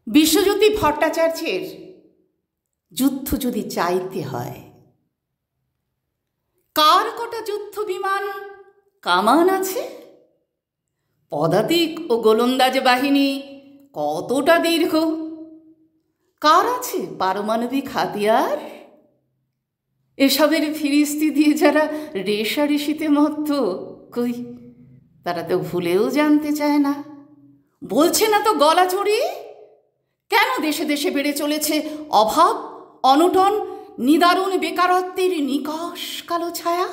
বিশ্বজ্যোতি ভট্টাচার্যের যুদ্ধ যদি চাইতে হয়, কার কটা যুদ্ধ বিমান কামান আছে, পদাতিক ও গোলন্দাজ বাহিনী কতটা দীর্ঘ, কার আছে পারমাণবিক হাতিয়ার, এসবের ফিরিস্তি দিয়ে যারা রেশারেশিতে মত্ত, কই তারা তো ভুলেও জানতে চায় না। বলছে না তো গলা চড়িয়ে, কেন দেশে দেশে বেড়ে চলেছে অভাব, অনটন, নিদারুণ বেকারত্বের নিকষ কালো ছায়া?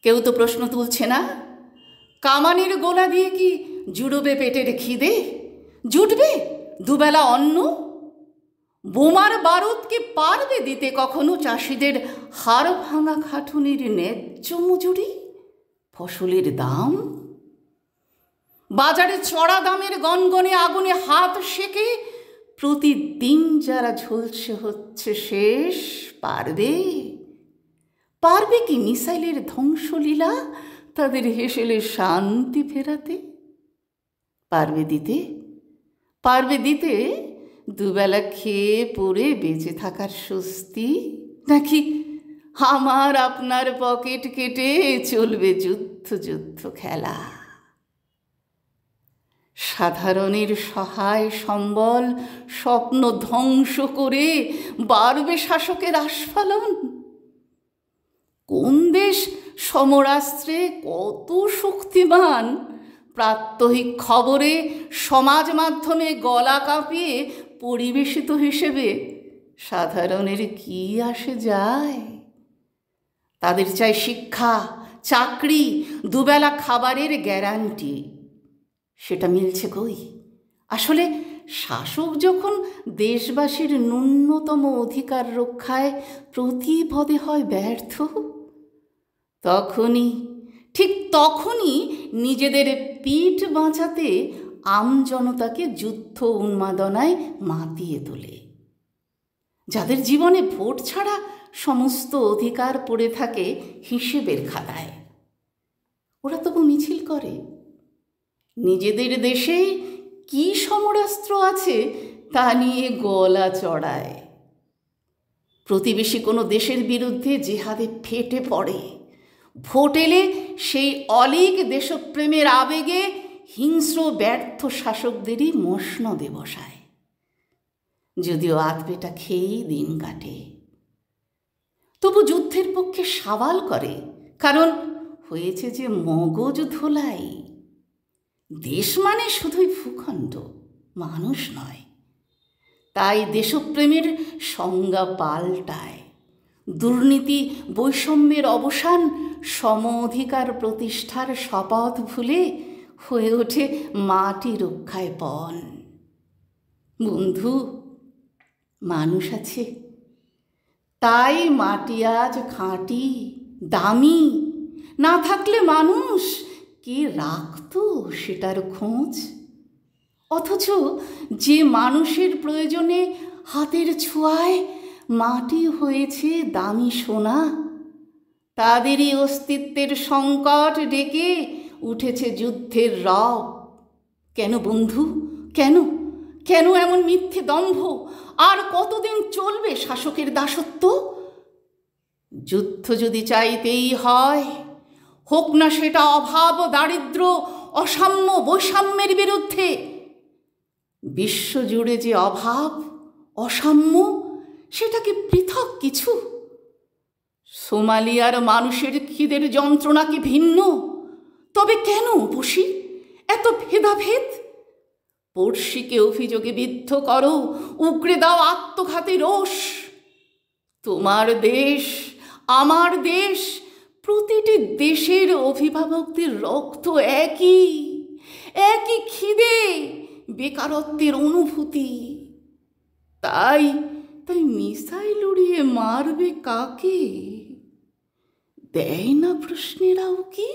কেউ তো প্রশ্ন তুলছে না, কামানের গোলা দিয়ে কি জুড়বে পেটের খিদে, জুটবে দুবেলা অন্ন? বোমার বারুদ কি পারবে দিতে কখনো চাষিদের হাড় ভাঙা খাটুনির ন্যায্য মজুরি, ফসলের দাম? বাজারে চড়া দামের গনগনে আগুনে হাত সেকে প্রতিদিন যারা ঝলসে হচ্ছে শেষ, পারবে পারবে কি মিসাইলের ধ্বংসলীলা তাদের হেসেলে শান্তি ফেরাতে? পারবে দিতে দুবেলা খেয়ে পরে বেঁচে থাকার স্বস্তি? নাকি আমার আপনার পকেট কেটে চলবে যুদ্ধ খেলা? সাধারণের সহায় সম্বল স্বপ্ন ধ্বংস করে বাড়বে শাসকের আস্ফালন? কোন দেশ সমরাস্ত্রে কত শক্তিমান, প্রাত্যহিক খবরে সমাজ মাধ্যমে গলা কাঁপিয়ে পরিবেশিত হিসেবে সাধারণের কি আসে যায়? তাদের চাই শিক্ষা, চাকরি, দুবেলা খাবারের গ্যারান্টি। সেটা মিলছে কই? আসলে শাসক যখন দেশবাসীর ন্যূনতম অধিকার রক্ষায় প্রতিপদে হয় ব্যর্থ, তখনই নিজেদের পিঠ বাঁচাতে আমজনতাকে যুদ্ধ উন্মাদনায় মাতিয়ে তোলে। যাদের জীবনে ভোট ছাড়া সমস্ত অধিকার পড়ে থাকে হিসেবের খাতায়, ওরা তবু মিছিল করে। নিজেদের দেশে কি সমরাস্ত্র আছে তা নিয়ে গলা চড়ায়। প্রতিবেশী কোনো দেশের বিরুদ্ধে জেহাদে ফেটে পড়ে। ভোট এলে সেই অলীক দেশপ্রেমের আবেগে হিংস্র ব্যর্থ শাসকদেরই মসনদে বসায়, যদিও আধপেটা খেয়েই দিন কাটে। তবু যুদ্ধের পক্ষে সাবাল করে, কারণ হয়েছে যে মগজ ধোলাই। দেশ মানে শুধুই ভূখণ্ড, মানুষ নয়। তাই দেশপ্রেমের সংজ্ঞা পাল্টায়। দুর্নীতি, বৈষম্যের অবসান, সম অধিকার প্রতিষ্ঠার শপথ ভুলে হয়ে ওঠে মাটি রক্ষায় পণ। বন্ধু, মানুষ আছে, তাই মাটি আজ খাঁটি, দামি। না থাকলে মানুষ কে রাখতো সেটার খোঁজ? অথচ যে মানুষের প্রয়োজনে হাতের ছোঁয়ায় মাটি হয়েছে দামি সোনা, তাদেরই অস্তিত্বের সংকট ডেকে উঠেছে যুদ্ধের রব। কেন বন্ধু, কেন এমন মিথ্যে দম্ভ? আর কতদিন চলবে শাসকের দাসত্ব? যুদ্ধ যদি চাইতেই হয়, হোক না সেটা অভাব, দারিদ্র, অসাম্য, বৈষম্যের বিরুদ্ধে। বিশ্বজুড়ে যে অভাব, অসাম্য, সেটা কি পৃথক কিছু? সোমালিয়ার মানুষের খিদের যন্ত্রণা কি ভিন্ন? তবে কেন বসি এত ভেদাভেদ? পড়শিকে অভিযোগে বিদ্ধ করো, উগরে দাও আত্মঘাতী রোষ। তোমার দেশ, আমার দেশ, প্রতিটি দেশের অভিভাবকদের রক্ত একই খিদে, বেকারত্বের অনুভূতি। তাই মিসাইল উড়িয়ে মারবে কাকে? দেয় না প্রশ্নেরাও কি?